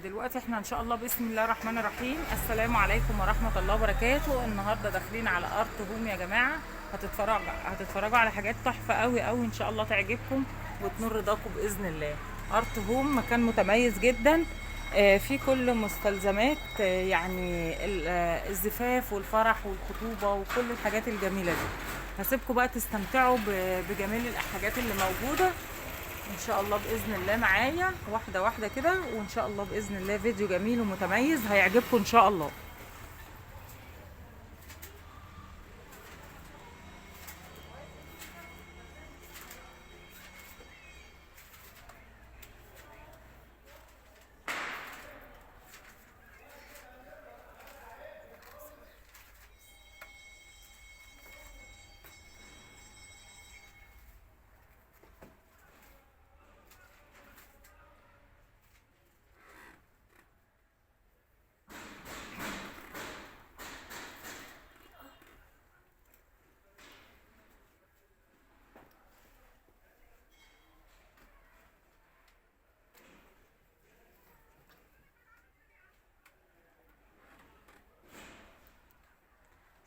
دلوقتي احنا ان شاء الله بسم الله الرحمن الرحيم. السلام عليكم ورحمة الله وبركاته. النهارده داخلين على ارت هوم يا جماعة. هتتفرجوا على حاجات تحفة قوي قوي ان شاء الله تعجبكم وتنور رضاكم باذن الله. ارت هوم مكان متميز جدا، في كل مستلزمات، يعني الزفاف والفرح والخطوبة وكل الحاجات الجميلة دي. هسيبكم بقى تستمتعوا بجميل الحاجات اللي موجودة ان شاء الله باذن الله معايا واحده واحده كده، وان شاء الله باذن الله فيديو جميل ومتميز هيعجبكم ان شاء الله.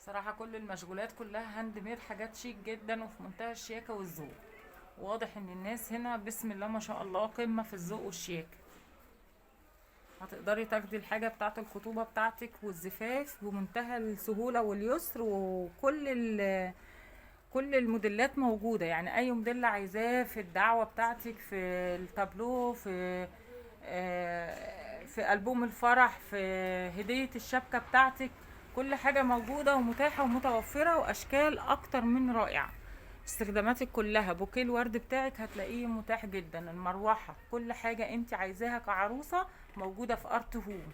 صراحه كل المشغولات كلها هاند ميد، حاجات شيك جدا وفي منتهى الشياكه والذوق. واضح ان الناس هنا بسم الله ما شاء الله قمه في الذوق والشياكه. هتقدري تاخدي الحاجه بتاعه الخطوبه بتاعتك والزفاف بمنتهى السهوله واليسر، كل الموديلات موجودة. يعني اي موديل عايزاه في الدعوة بتاعتك، في التابلو، في ألبوم الفرح، في هدية الشبكة بتاعتك. كل حاجة موجودة ومتاحة ومتوفرة، واشكال اكتر من رائعة. استخداماتك كلها، بوكيه الورد بتاعك هتلاقيه متاح جدا، المروحة، كل حاجة انت عايزاها كعروسة موجودة في ارت هوم.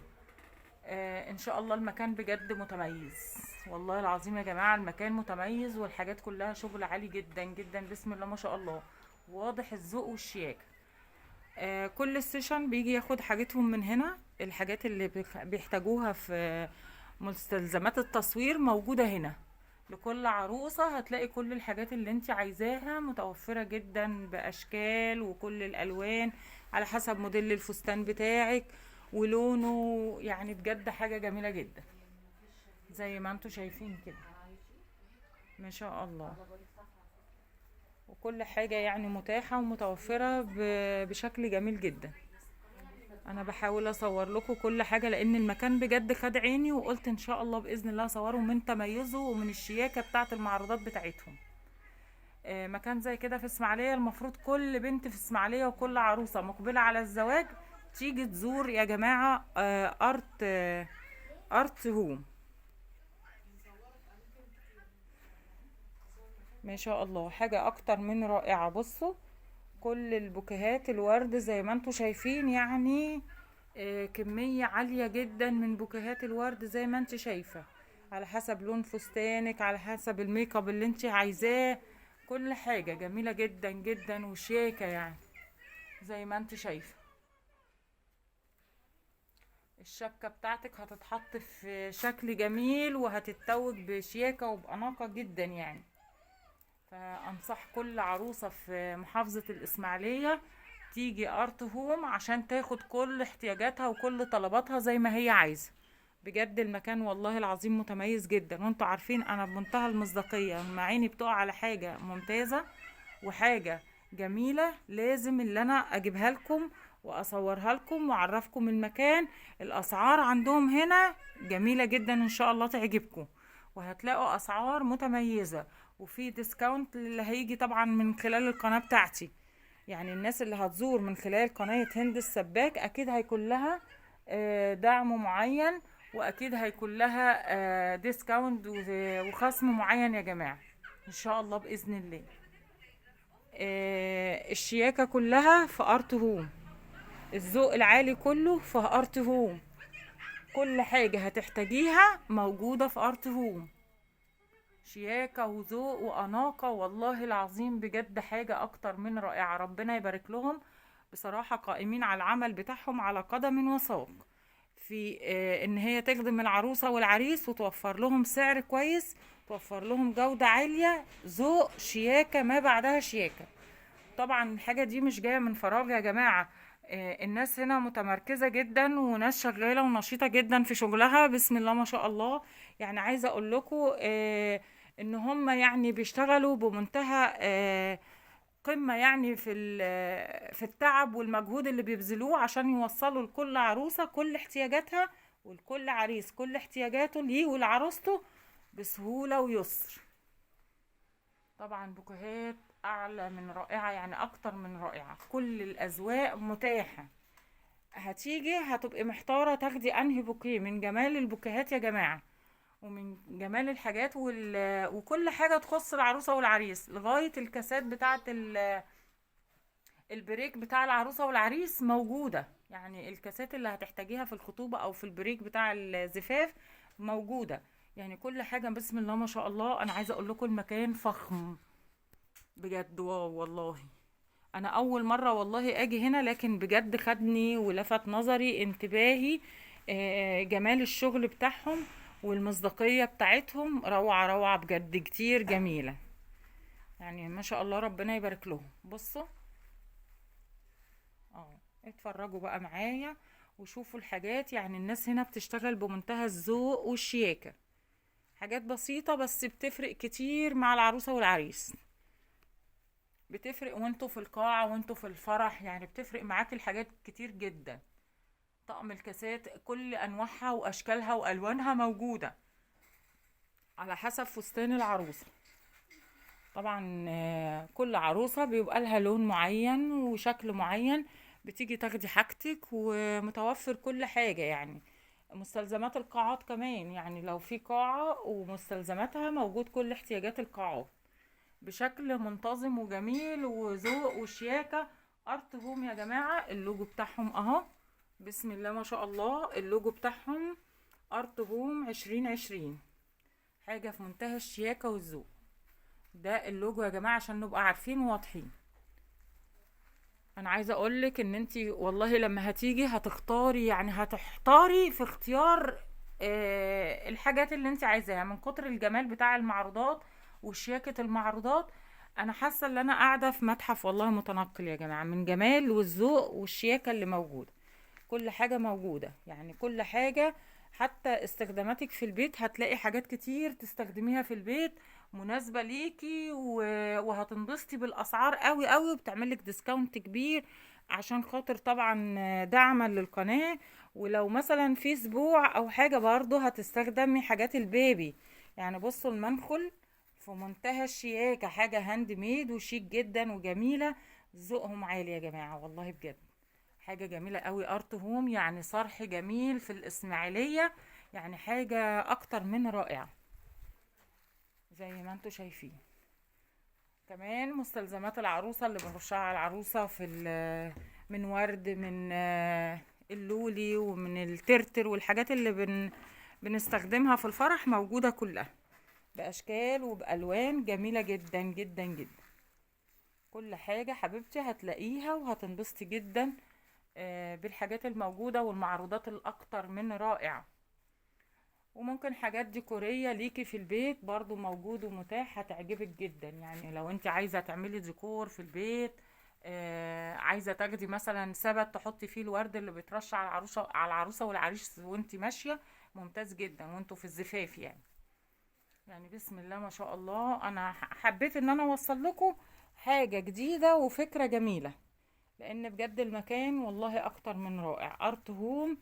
ان شاء الله المكان بجد متميز، والله العظيم يا جماعة المكان متميز، والحاجات كلها شغل عالي جدا جدا بسم الله ما شاء الله. واضح الذوق والشياكة. كل السيشن بيجي ياخد حاجتهم من هنا. الحاجات اللي بيحتاجوها في مستلزمات التصوير موجودة هنا. لكل عروسة هتلاقي كل الحاجات اللي انت عايزاها متوفرة جدا بأشكال وكل الألوان على حسب موديل الفستان بتاعك ولونه. يعني بجد حاجة جميلة جدا زي ما انتوا شايفين كده ما شاء الله. وكل حاجة يعني متاحة ومتوفرة بشكل جميل جدا. انا بحاول اصور لكم كل حاجة لان المكان بجد خد عيني، وقلت ان شاء الله باذن الله اصوره من تميزه ومن الشياكة بتاعة المعروضات بتاعتهم. مكان زي كده في اسماعيلية المفروض كل بنت في اسماعيلية وكل عروسة مقبلة على الزواج تيجي تزور يا جماعة ارت هوم. ما شاء الله حاجة اكتر من رائعة. بصوا كل البوكيهات الورد زي ما انتوا شايفين، يعني كمية عالية جدا من بوكيهات الورد زي ما انت شايفة، على حسب لون فستانك، على حسب الميك اب اللي انت عايزاه. كل حاجة جميلة جدا جدا وشياكة يعني زي ما انت شايفة. الشبكة بتاعتك هتتحط في شكل جميل وهتتوج بشياكة وبأناقة جدا يعني. فأنصح كل عروسة في محافظة الإسماعيلية تيجي ارت هوم عشان تاخد كل احتياجاتها وكل طلباتها زي ما هي عايزة. بجد المكان والله العظيم متميز جدا، وانتوا عارفين انا بمنتهى المصداقية لما عيني بتقع على حاجة ممتازة وحاجة جميلة لازم اللي انا اجيبها لكم واصورها لكم واعرفكم المكان. الاسعار عندهم هنا جميلة جدا ان شاء الله تعجبكم، وهتلاقوا اسعار متميزة وفي ديسكاونت اللي هيجي طبعا من خلال القناة بتاعتي. يعني الناس اللي هتزور من خلال قناة هند السباك اكيد هيكون لها دعم معين، واكيد هيكون لها ديسكاونت وخصم معين يا جماعة ان شاء الله باذن الله. الشياكة كلها في ارت هوم، الذوق العالي كله في ارت هوم. كل حاجة هتحتاجيها موجودة في ارت هوم، شياكة وذوق وأناقة. والله العظيم بجد حاجة أكتر من رائعة. ربنا يبارك لهم بصراحة، قائمين على العمل بتاعهم على قدم وساق في إن هي تخدم العروسة والعريس وتوفر لهم سعر كويس، توفر لهم جودة عالية، ذوق، شياكة ما بعدها شياكة. طبعا الحاجة دي مش جاية من فراغ يا جماعة. الناس هنا متمركزة جدا، وناس شغالة ونشيطة جدا في شغلها، بسم الله ما شاء الله. يعني عايزة اقول لكم ان هم يعني بيشتغلوا بمنتهى قمة، يعني في التعب والمجهود اللي بيبذلوه عشان يوصلوا لكل عروسة كل احتياجاتها، ولكل عريس كل احتياجاته ليه ولعروسته بسهولة ويسر. طبعا بوكيهات اعلى من رائعة، يعني اكتر من رائعة، كل الاذواق متاحة. هتيجي هتبقي محتارة تاخدي انهي بوكيه من جمال البوكيهات يا جماعة، ومن جمال الحاجات وكل حاجة تخص العروسة والعريس، لغاية الكاسات بتاعة البريك بتاع العروسة والعريس موجودة. يعني الكاسات اللي هتحتاجيها في الخطوبة او في البريك بتاع الزفاف موجودة. يعني كل حاجة بسم الله ما شاء الله. انا عايزة اقول لكم المكان فخم بجد، واو والله. انا اول مرة والله اجي هنا، لكن بجد خدني ولفت نظري انتباهي جمال الشغل بتاعهم والمصداقية بتاعتهم، روعة روعة بجد، كتير جميلة. يعني ما شاء الله ربنا يبارك لهم. بصوا اتفرجوا بقى معايا وشوفوا الحاجات. يعني الناس هنا بتشتغل بمنتهى الذوق والشياكة، حاجات بسيطة بس بتفرق كتير مع العروسة والعريس. بتفرق وانتوا في القاعة وانتوا في الفرح، يعني بتفرق معاك الحاجات كتير جدا. طقم الكاسات كل انواعها واشكالها والوانها موجودة على حسب فستان العروسة. طبعا كل عروسة بيبقى لها لون معين وشكل معين، بتيجي تاخدي حاجتك ومتوفر كل حاجة. يعني مستلزمات القاعات كمان، يعني لو في قاعة ومستلزماتها موجود كل احتياجات القاعات بشكل منتظم وجميل وذوق وشياكة. ارت هوم يا جماعة، اللوجو بتاعهم اهو، بسم الله ما شاء الله. اللوجو بتاعهم ارت هوم 2020، حاجة في منتهى الشياكة والذوق. ده اللوجو يا جماعة عشان نبقى عارفين وواضحين. انا عايزة اقولك ان انتي والله لما هتيجي هتختاري، يعني هتحتاري في اختيار الحاجات اللي انتي عايزاها من كتر الجمال بتاع المعروضات وشياكة المعروضات. انا حاسة ان انا قاعدة في متحف والله متنقل يا جماعة، من جمال والذوق والشياكة اللي موجودة. كل حاجة موجودة، يعني كل حاجة. حتى استخداماتك في البيت هتلاقي حاجات كتير تستخدميها في البيت مناسبة ليكي وهتنبسطي بالأسعار قوي قوي، وبتعملك ديسكاونت كبير عشان خاطر طبعا دعما للقناة. ولو مثلا في اسبوع او حاجة برضو هتستخدمي حاجات البيبي. يعني بصوا المنخل في منتهى الشياكة، حاجة هاند ميد وشيك جدا وجميلة. ذوقهم عالي يا جماعة والله بجد، حاجة جميلة قوي. ارت هوم يعني صرح جميل في الاسماعيلية، يعني حاجة اكتر من رائعة زي ما انتوا شايفين. كمان مستلزمات العروسة اللي بنرشها على العروسة من ورد، من اللولي ومن الترتر، والحاجات اللي بنستخدمها في الفرح موجودة كلها بأشكال وبألوان جميلة جدا جدا جدا. كل حاجة حبيبتي هتلاقيها وهتنبسطي جدا بالحاجات الموجودة والمعروضات الأكتر من رائعة. وممكن حاجات ديكورية ليكي في البيت برضو موجود ومتاح، هتعجبك جدا. يعني لو انت عايزة تعملي ديكور في البيت، عايزة تاخدي مثلا سبت تحطي فيه الورد اللي بيترش على العروسة والعريس وانت ماشية، ممتاز جدا وانتوا في الزفاف يعني. يعني بسم الله ما شاء الله. انا حبيت ان انا اوصل لكم حاجة جديدة وفكرة جميلة، لان بجد المكان والله اكتر من رائع. ارت هوم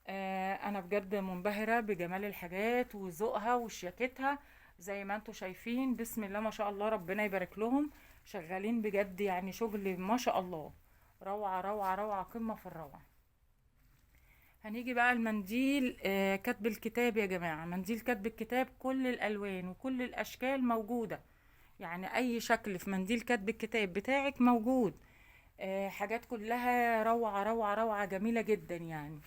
انا بجد منبهرة بجمال الحاجات وذوقها وشياكتها. زي ما انتوا شايفين بسم الله ما شاء الله ربنا يبارك لهم، شغالين بجد يعني شغل ما شاء الله، روعة روعة روعة، قمة في الروعة. هنيجي بقى المنديل كتب الكتاب يا جماعة. منديل كتب الكتاب كل الالوان وكل الاشكال موجودة، يعني اي شكل في منديل كتب الكتاب بتاعك موجود. حاجات كلها روعة روعة روعة جميلة جدا يعني.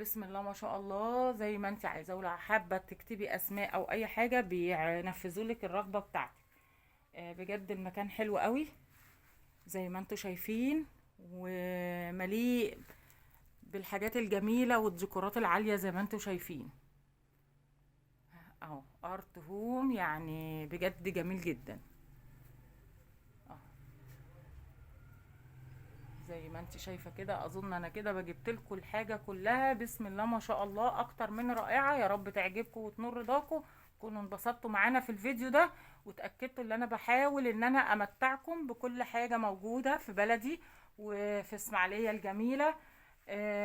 بسم الله ما شاء الله، زي ما انت عايزه. ولو حابه تكتبي اسماء او اي حاجه بينفذوا لك الرغبه بتاعتك. بجد المكان حلو قوي زي ما انتوا شايفين، ومليء بالحاجات الجميله والديكورات العاليه زي ما انتوا شايفين اهو. ارت هوم يعني بجد جميل جدا. زي ما انت شايفه كده. اظن انا كده بجبت لكم الحاجه كلها، بسم الله ما شاء الله، اكتر من رائعه. يا رب تعجبكم وتنور رضاكم، تكونوا انبسطتوا معانا في الفيديو ده، وتاكدتوا ان انا بحاول ان انا امتعكم بكل حاجه موجوده في بلدي وفي اسماعيليه الجميله.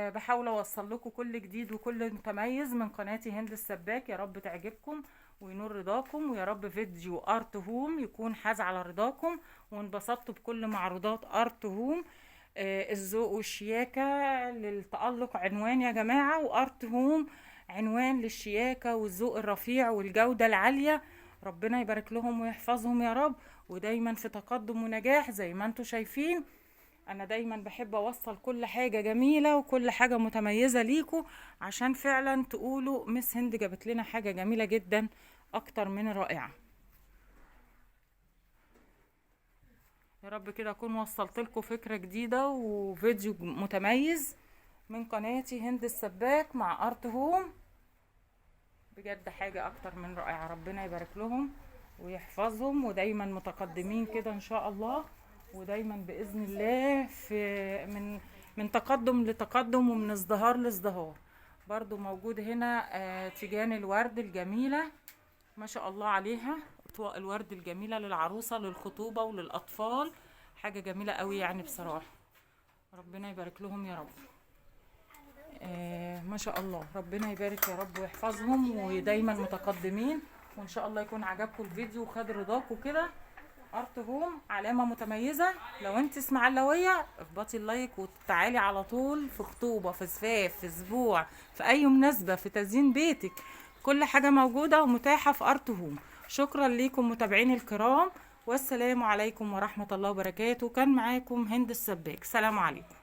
بحاول اوصل لكم كل جديد وكل متميز من قناتي هند السباك. يا رب تعجبكم وينور رضاكم، ويا رب فيديو ارت هوم يكون حاز على رضاكم وانبسطتوا بكل معروضات ارت هوم. الذوق والشياكة للتألق عنوان يا جماعة، وارت هوم عنوان للشياكة والذوق الرفيع والجودة العالية. ربنا يبارك لهم ويحفظهم يا رب، ودايما في تقدم ونجاح زي ما انتوا شايفين. انا دايما بحب اوصل كل حاجة جميلة وكل حاجة متميزة ليكوا، عشان فعلا تقولوا مس هند جابت لنا حاجة جميلة جدا اكتر من رائعة. يا رب كده اكون وصلت لكم فكرة جديدة وفيديو متميز من قناتي هند السباك مع ارت هوم. بجد حاجة اكتر من رائعة. ربنا يبارك لهم ويحفظهم، ودايما متقدمين كده ان شاء الله، ودايما باذن الله في من تقدم لتقدم ومن ازدهار لازدهار. برضو موجود هنا تيجان الورد الجميلة ما شاء الله عليها، اطواق الورد الجميلة للعروسة للخطوبة وللاطفال. حاجة جميلة قوي يعني بصراحة. ربنا يبارك لهم يا رب. ما شاء الله، ربنا يبارك يا رب ويحفظهم ودايما متقدمين. وان شاء الله يكون عجبكم الفيديو وخد رضاكم كده. ارت هوم علامة متميزة. لو انت اسماعيلاوية اخبطي اللايك وتعالي على طول في خطوبة، في زفاف، في اسبوع، في اي مناسبة، في تزيين بيتك. كل حاجة موجودة ومتاحة في ارت هوم. شكرا ليكم متابعين الكرام، والسلام عليكم ورحمة الله وبركاته. كان معاكم هند السباك. سلام عليكم.